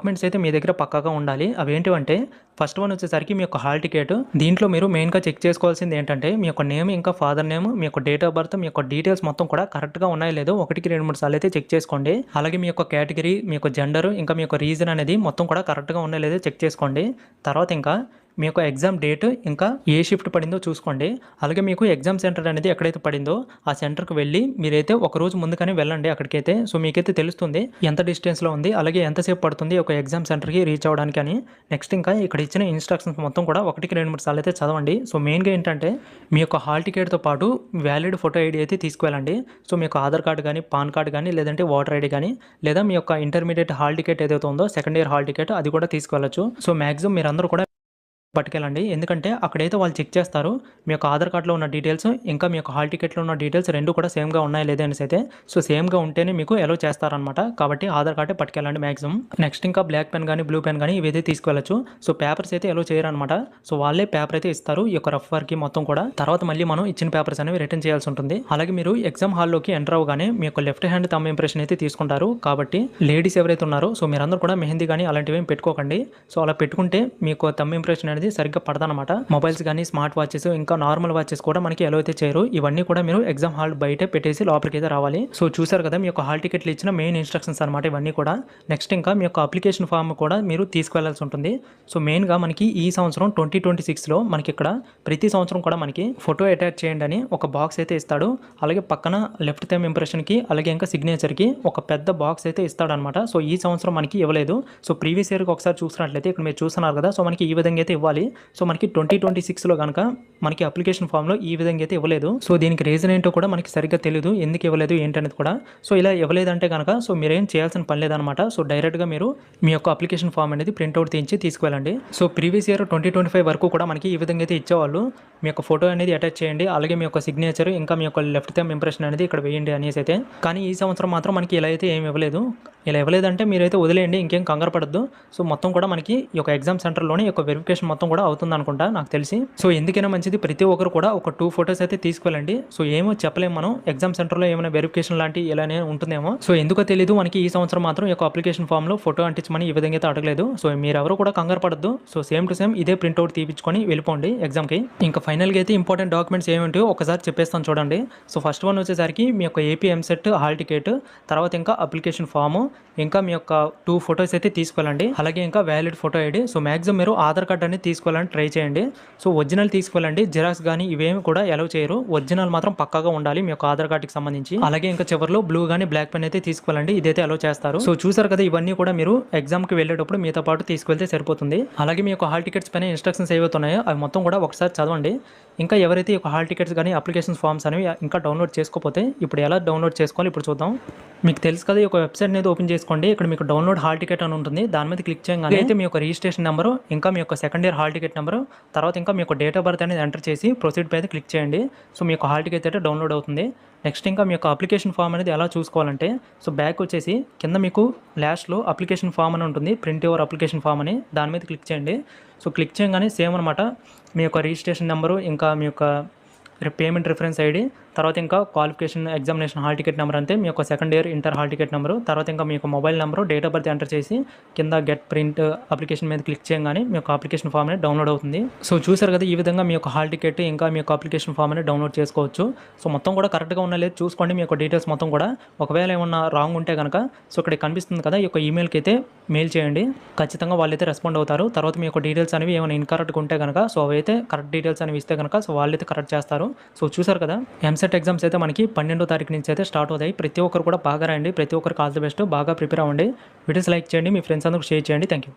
Documents అయితే మీ దగ్గర పక్కాగా ఉండాలి. అవేంటివంటే ఫస్ట్ వన్ వచ్చేసరికి మీ యొక్క హాల్ టికెట్. దీంట్లో మీరు మెయిన్‌గా చెక్ చేసుకోవాల్సింది ఏంటంటే మీ యొక్క నేమ్ ఇంకా ఫాదర్ నేమ్, మీ యొక్క డేట్ ఆఫ్ బర్త్, మీ యొక్క డీటెయిల్స్ మొత్తం కూడా కరెక్ట్‌గా ఉన్నాయో లేదో ఒకటికి 2, 3 సార్లు అయితే చెక్ చేసుకోండి. అలాగే మీ యొక్క కేటగిరీ, మీ యొక్క జెండర్ ఇంకా మీ యొక్క రీజన్ అనేది మొత్తం కూడా కరెక్ట్‌గా ఉన్నాయో లేదో చెక్ చేసుకోండి. తర్వాత ఇంకా మీ యొక్క ఎగ్జామ్ డేట్ ఇంకా ఏ షిఫ్ట్ పడిందో చూసుకోండి. అలాగే మీకు ఎగ్జామ్ సెంటర్ అనేది ఎక్కడైతే పడిందో ఆ సెంటర్‌కి వెళ్ళి మీరైతే ఒకరోజు ముందుగానే వెళ్ళండి అక్కడికైతే. సో మీకైతే తెలుస్తుంది ఎంత డిస్టెన్స్‌లో ఉంది, అలాగే ఎంతసేపు పడుతుంది ఒక ఎగ్జామ్ సెంటర్‌కి రీచ్ అవ్వడానికి అని. నెక్స్ట్ ఇంకా ఇక్కడ ఇచ్చిన ఇన్‌స్ట్రక్షన్స్ మొత్తం కూడా ఒకటికి 2, 3 సార్లు అయితే చదవండి. సో మెయిన్‌గా ఏంటంటే మీ యొక్క హాల్ టికెట్‌తో పాటు వ్యాలిడ్ ఫోటో ఐడీ అయితే తీసుకువెళ్ళండి. సో మీ యొక్క ఆధార్ కార్డ్ గానీ, పాన్ కార్డ్ గానీ, లేదంటే ఓటర్ ఐడీ గానీ, లేదా మీ యొక్క ఇంటర్మీడియేట్ హాల్ టికెట్ ఏదైతే ఉందో సెకండ్ ఇయర్ హాల్ టికెట్ అది కూడా తీసుకువెళ్ళొచ్చు. సో మాక్సిమం మీరందరూ కూడా పట్టుకెళ్ళండి. ఎందుకంటే అక్కడైతే వాళ్ళు చెక్ చేస్తారు. మీ యొక్క ఆధార్ కార్డ్‌లో ఉన్న డీటెయిల్స్, ఇంకా మీ యొక్క హాల్ టికెట్‌లో ఉన్న డీటెయిల్స్ 2 కూడా సేమ్‌గా ఉన్నాయా లేదా అనేసి అయితే. సో సేమ్‌గా ఉంటేనే మీకు అలౌ చేస్తారనమాట. కాబట్టి ఆధార్ కార్డే పట్టుకెళ్ళండి మాక్సిమం. నెక్స్ట్ ఇంకా బ్లాక్ పెన్ గానీ, బ్లూ పెన్ గానీ ఇవైతే తీసుకెళ్ళొచ్చు. సో పేపర్స్ అయితే అలౌ చేయరనమాట. సో వాళ్ళే పేపర్ అయితే ఇస్తారు. ఈ యొక్క రఫ్ వర్క్‌కి మొత్తం కూడా. తర్వాత మళ్ళీ మనం ఇచ్చిన పేపర్స్ అనేవి రిటర్న్ చేయాల్సి ఉంటుంది. అలాగే మీరు ఎగ్జామ్ హాల్‌లోకి ఎంటర్ అవ్వగానే మీ యొక్క లెఫ్ట్ హ్యాండ్ థంబ్ ఇంప్రెషన్ అయితే తీసుకుంటారు. కాబట్టి లేడీస్ ఎవరైతే ఉన్నారో సో మీరందరూ కూడా మెహందీ గానీ అలాంటివి ఏం పెట్టుకోకండి. సో అలా పెట్టుకుంటే మీకు థంబ్ ఇంప్రెషన్ అనేది సరిగ్గా పడదనమాట. మొబైల్స్ కానీ, స్మార్ట్ వాచెస్ ఇంకా నార్మల్ వాచెస్ కూడా మనకి అలౌ అయితే చేయరు. ఇవన్నీ కూడా మీరు ఎగ్జామ్ హాల్ బయటే పెట్టేసి లోపలికి అయితే రావాలి. సో చూసారు కదా మీ యొక్క హాల్ టికెట్లు ఇచ్చిన మెయిన్ ఇన్స్ట్రక్షన్స్ అనమాట ఇవన్నీ కూడా. నెక్స్ట్ ఇంకా మీ యొక్క అప్లికేషన్ ఫామ్ కూడా మీరు తీసుకువెళ్లాల్సి ఉంటుంది. సో మెయిన్గా మనకి ఈ సంవత్సరం 2026లో మనకి ఇక్కడ ప్రతి సంవత్సరం కూడా మనకి ఫోటో అటాచ్ చేయండి అని ఒక బాక్స్ అయితే ఇస్తాడు. అలాగే పక్కన లెఫ్ట్ థంబ్ ఇంప్రెషన్కి అలాగే ఇంకా సిగ్నేచర్కి ఒక పెద్ద బాక్స్ అయితే ఇస్తాడనమాట. సో ఈ సంవత్సరం మనకి ఇవ్వలేదు. సో ప్రీవియస్ ఇయర్కి ఒకసారి చూసినట్లయితే ఇక్కడ మీరు చూస్తున్నారు కదా. సో మనకి ఈ విధంగా అయితే ఇవ్వాలి. సో మనకి 2026లో కనుక మనకి అప్లికేషన్ ఫామ్లో ఈ విధంగా అయితే ఇవ్వలేదు. సో దీనికి రీజన్ ఏంటో కూడా మనకి సరిగ్గా తెలియదు, ఎందుకు ఇవ్వలేదు ఏంటనేది కూడా. సో ఇలా ఇవ్వలేదంటే కనుక సో మీరేం చేయాల్సిన పని లేదనమాట. సో డైరెక్ట్గా మీరు మీ యొక్క అప్లికేషన్ ఫామ్ అనేది ప్రింట్అవుట్ తీయించి తీసుకువెళ్ళండి. సో ప్రీవియస్ ఇయర్ 2025 వరకు కూడా మనకి ఈ విధంగా అయితే ఇచ్చేవాళ్ళు. మీ యొక్క ఫోటో అనేది అటాచ్ చేయండి, అలాగే మీ యొక్క సిగ్నేచర్ ఇంకా మీ యొక్క లెఫ్ట్ థంబ్ ఇంప్రెషన్ అనేది ఇక్కడ వేయండి అనేసి అయితే. కానీ ఈ సంవత్సరం మాత్రం మనకి ఇలా అయితే ఏమి ఇవ్వలేదు. ఇలా ఇవ్వలేదంటే మీరైతే వదిలేయండి, ఇంకేం కంగారు పడద్దు. సో మొత్తం కూడా మనకి ఈ యొక్క ఎగ్జామ్ సెంటర్లోనే ఈ యొక్క వెరిఫికేషన్ మొత్తం కూడా అవుతుంది అనుకుంటా నాకు తెలిసి. సో ఎందుకైనా మంచిది ప్రతి ఒక్కరు కూడా ఒక 2 ఫొటోస్ అయితే తీసుకెళ్ళండి. సో ఏమో చెప్పలేము మనం, ఎగ్జామ్ సెంటర్లో ఏమైనా వెరిఫికేషన్ లాంటి ఇలానే ఉంటుందేమో. సో ఎందుకో తెలియదు మనకి ఈ సంవత్సరం మాత్రం ఈ యొక్క అప్లికేషన్ ఫామ్లో ఫోటో అంటించమని ఈ విధంగా అయితే అడగలేదు. సో మీరు ఎవరు కూడా కంగారు పడద్దు. సో సేమ్ టు సేమ్ ఇదే ప్రింట్అవుట్ తీపించుకొని వెళ్ళిపోండి ఎగ్జామ్కి. ఇంకా ఫైనల్గా అయితే ఇంపార్టెంట్ డాక్యుమెంట్స్ ఏమిటో ఒకసారి చెప్పేస్తాను చూడండి. సో ఫస్ట్ వన్ వచ్చేసరికి మీ యొక్క ఏపీ ఎంసెట్ హాల్ టికెట్, తర్వాత ఇంకా అప్లికేషన్ ఫాము, ఇంకా మీ యొక్క 2 ఫొటోస్ అయితే తీసుకెళ్ళండి. అలాగే ఇంకా valid photo ID. So maximum మీరు ఆధార్ కార్డ్ అనేది తీసుకోవాలని ట్రై చేయండి. సో ఒరిజినల్ తీసుకెళ్ళండి, జిరాక్స్ కానీ ఇవేమి కూడా అలౌ చేయరు. ఒరిజినల్ మాత్రం పక్కాగా ఉండాలి మీ యొక్క ఆధార్ కార్డుకి సంబంధించి. అలాగే ఇంకా చివరిలో బ్లూ కానీ బ్లాక్ పెన్ అయితే తీసుకెళ్ళండి, ఇదైతే అలౌ చేస్తారు. సో చూసారు కదా ఇవన్నీ కూడా మీరు ఎగ్జామ్కి వెళ్ళేటప్పుడు మీతో పాటు తీసుకెళ్తే సరిపోతుంది. అలాగే మీ యొక్క హాల్ టికెట్స్ పైన ఇన్స్ట్రక్షన్స్ ఏవైతే ఉన్నాయో అవి మొత్తం కూడా ఒకసారి చదవండి. ఇంకా ఎవరైతే ఈ యొక్క హాల్ టికెట్స్ కానీ అప్లికేషన్ ఫామ్స్ అనేవి ఇంకా డౌన్లోడ్ చేసుకోకపోతే ఇప్పుడు ఎలా డౌన్లోడ్ చేసుకోవాలి ఇప్పుడు చూద్దాం. మీకు తెలుసు కదా ఈ యొక్క వెబ్సైట్ అనేది ఓపెన్ చేసుకోండి. ఇక్కడ మీకు డౌన్లోడ్ హాల్ టికెట్ అని ఉంటుంది. దాని మీద క్లిక్ చేయగానే అయితే మీ యొక్క రిజిస్ట్రేషన్ నెంబరు, ఇంకా మీ యొక్క second year hall ticket number, తర్వాత ఇంకా మీ యొక్క డేట్ ఆఫ్ బర్త్ అనేది ఎంటర్ చేసి ప్రొసీడ్ పై క్లిక్ చేయండి. సో మీ యొక్క హాల్ టికెట్ అయితే డౌన్లోడ్ అవుతుంది. నెక్స్ట్ ఇంకా మీ యొక్క అప్లికేషన్ ఫామ్ అనేది ఎలా చూసుకోవాలంటే సో బ్యాక్ వచ్చేసి కింద మీకు లాస్ట్లో అప్లికేషన్ ఫామ్ అని ఉంటుంది, ప్రింట్ యువర్ అప్లికేషన్ ఫామ్ అని, దాని మీద క్లిక్ చేయండి. సో క్లిక్ చేయగానే సేమ్ అనమాట మీ యొక్క రిజిస్ట్రేషన్ నెంబరు, ఇంకా మీ యొక్క పేమెంట్ రిఫరెన్స్ ఐడి, తర్వాత ఇంకా qualification examination hall ticket number అంటే మీ యొక్క second year inter hall ticket number, తర్వాత ఇంకా మీ యొక్క mobile number, date of birth enter చేసి కింద గెట్ ప్రింట్ అప్లికేషన్ మీద క్లిక్ చేయగానే మీ యొక్క అప్లికేషన్ ఫామ్ అనేది డౌన్లోడ్ అవుతుంది. సో చూసారు కదా ఈ విధంగా మీ యొక్క హాల్ టికెట్ ఇంకా మీ యొక్క అప్లికేషన్ ఫామ్ అనేది డౌన్లోడ్ చేసుకోవచ్చు. సో మొత్తం కూడా కరెక్ట్గా ఉన్నా లేదు చూసుకోండి మీ యొక్క డీటెయిల్స్ మొత్తం కూడా. ఒకవేళ ఏమన్నా రాంగ్ ఉంటే కనుక సో ఇక్కడ కనిపిస్తుంది కదా ఈ యొక్క ఈమెయిల్కి అయితే మెయిల్ చేయండి, ఖచ్చితంగా వాళ్ళైతే రెస్పాండ్ అవుతారు. తర్వాత మీ యొక్క డీటెయిల్స్ అనేవి ఏమైనా ఇన్కరెక్ట్గా ఉంటే కనుక సో అవైతే కరెక్ట్ డీటెయిల్స్ అనేవి ఇస్తే కనుక సో వాళ్ళైతే కరెక్ట్ చేస్తారు. సో చూసారు కదా ఎంసెట్ ఎగ్జామ్స్ అయితే మనకి 12వ తారీఖు నుంచి అయితే స్టార్ట్ అవుతాయి. ప్రతి ఒక్కరు కూడా బాగా రాయండి, ప్రతి ఒక్కరికి ఆల్ ది బెస్ట్, బాగా ప్రిపేర్ అవ్వండి. వీడియోస్ లైక్ చేయండి, మీ ఫ్రెండ్స్ అందరికి షేర్ చేయండి. Thank you.